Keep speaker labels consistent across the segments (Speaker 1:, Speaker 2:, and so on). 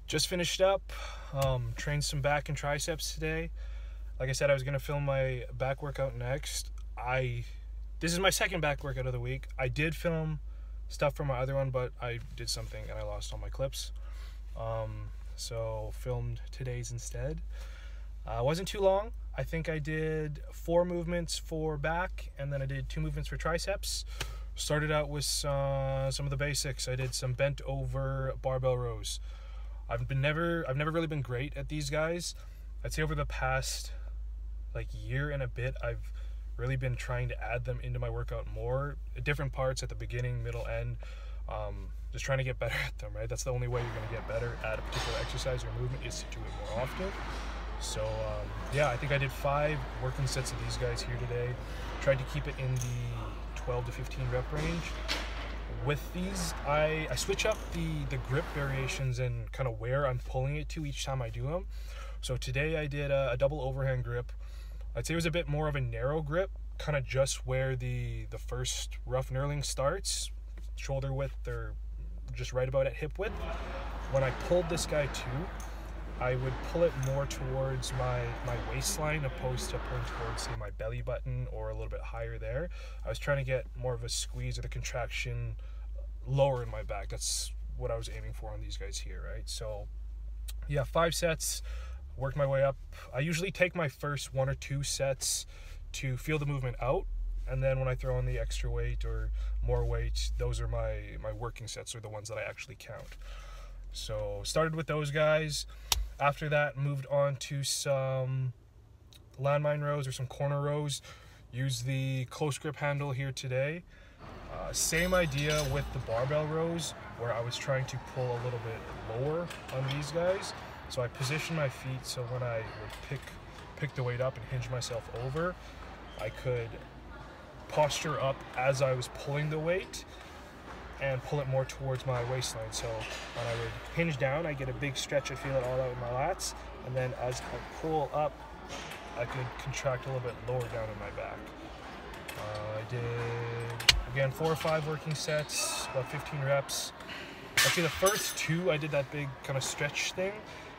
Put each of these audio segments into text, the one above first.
Speaker 1: Just finished up, trained some back and triceps today. Like I said, I was gonna film my back workout next. This is my second back workout of the week. I did film stuff from my other one, but I did something and I lost all my clips. So filmed today's instead. Wasn't too long. I think I did 4 movements for back, and then I did 2 movements for triceps. Started out with some of the basics. I did some bent over barbell rows. I've never really been great at these guys. I'd say over the past year and a bit, I've really been trying to add them into my workout more, different parts at the beginning, middle, end. Just trying to get better at them, right? That's the only way you're going to get better at a particular exercise or movement, is to do it more often. So yeah, I think I did 5 working sets of these guys here today. Tried to keep it in the 12 to 15 rep range. With these, I switch up the grip variations and kind of where I'm pulling it to each time I do them. So today I did a double overhand grip. I'd say it was a bit more of a narrow grip, kind of just where the first rough knurling starts, shoulder width or just right about at hip width. When I pulled this guy too, I would pull it more towards my waistline opposed to pulling towards, say, my belly button or a little bit higher there. I was trying to get more of a squeeze or the contraction lower in my back. That's what I was aiming for on these guys here, right? So yeah, 5 sets, worked my way up. I usually take my first 1 or 2 sets to feel the movement out, and then when I throw in the extra weight or more weight, those are my working sets, or the ones that I actually count. So started with those guys. After that, moved on to some landmine rows or some corner rows. Use the close grip handle here today. Same idea with the barbell rows, where I was trying to pull a little bit lower on these guys. So I positioned my feet so when I would pick the weight up and hinge myself over, I could posture up as I was pulling the weight and pull it more towards my waistline. So when I would hinge down, I get a big stretch, I feel it all out in my lats, and then as I pull up, I could contract a little bit lower down in my back. I did, again, 4 or 5 working sets, about 15 reps. Actually, the first 2, I did that big kind of stretch thing,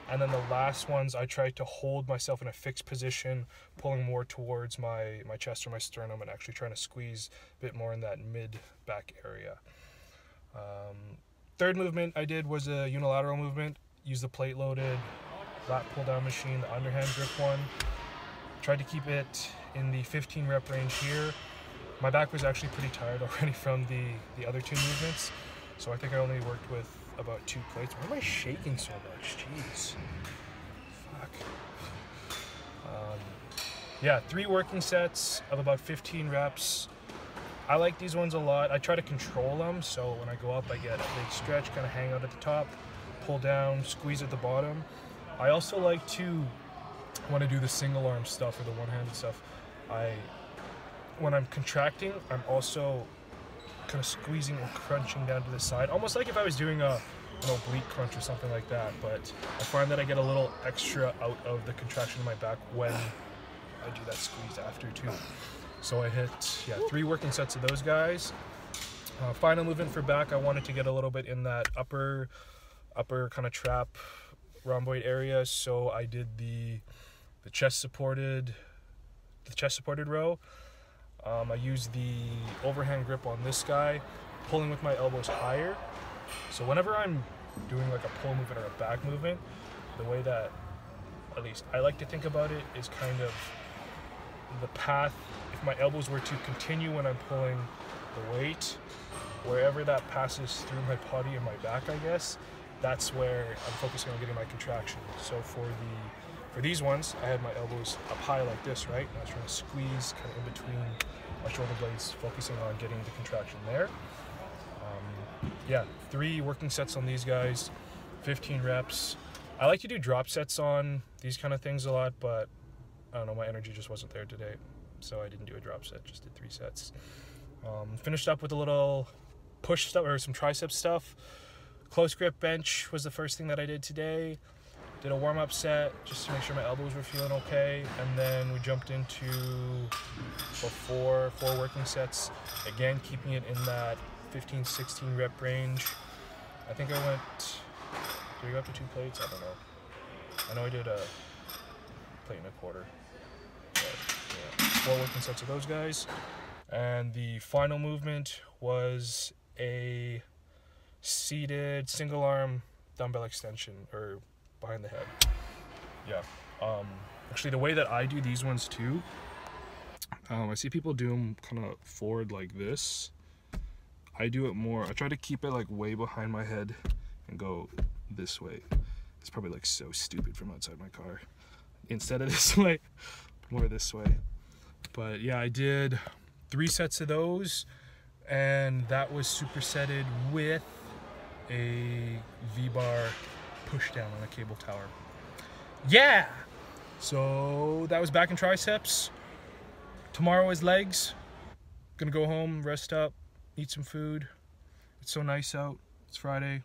Speaker 1: and then the last ones, I tried to hold myself in a fixed position, pulling more towards my chest or my sternum, and actually trying to squeeze a bit more in that mid-back area. Third movement I did was a unilateral movement. Used the plate-loaded lat pull-down machine, the underhand grip one. Tried to keep it in the 15 rep range here. My back was actually pretty tired already from the other 2 movements, so I think I only worked with about 2 plates. Why am I shaking so much? Jeez. Fuck. Yeah, 3 working sets of about 15 reps. I like these ones a lot. I try to control them, so when I go up, I get a big stretch, kind of hang out at the top, pull down, squeeze at the bottom. I also like to, when I do the single arm stuff or the one-handed stuff, when I'm contracting, I'm also kind of squeezing and crunching down to the side, almost like if I was doing an oblique crunch or something like that. But I find that I get a little extra out of the contraction in my back when I do that squeeze after too. So I hit 3 working sets of those guys. Final movement for back, I wanted to get a little bit in that upper kind of trap rhomboid area, so I did the chest supported row. I used the overhand grip on this guy, pulling with my elbows higher. So whenever I'm doing like a pull movement or a back movement, the way that at least I like to think about it is kind of the path. If my elbows were to continue when I'm pulling the weight, wherever that passes through my body and my back, I guess, that's where I'm focusing on getting my contraction. So for these ones, I had my elbows up high like this, right? And I was trying to squeeze kind of in between my shoulder blades, focusing on getting the contraction there. Yeah, 3 working sets on these guys, 15 reps. I like to do drop sets on these kind of things a lot, but I don't know, my energy just wasn't there today, so I didn't do a drop set, just did 3 sets. Finished up with a little push stuff, or some tricep stuff. Close grip bench was the first thing that I did today. Did a warm-up set just to make sure my elbows were feeling okay, and then we jumped into 4 working sets, again keeping it in that 15-16 rep range. I think I went Did we go up to 2 plates? I don't know. I know I did a plate and a quarter. But, yeah, 4 working sets of those guys. And the final movement was a seated single arm dumbbell extension, or behind the head. Yeah. Actually, the way that I do these ones too, I see people do them kind of forward like this. I do it more, I try to keep it like way behind my head and go this way. It's probably like so stupid from outside my car. Instead of this way, more this way. But yeah, I did 3 sets of those, and that was supersetted with a V-bar push down on a cable tower. Yeah! So that was back in triceps. Tomorrow is legs. Gonna go home, rest up, eat some food. It's so nice out. It's Friday.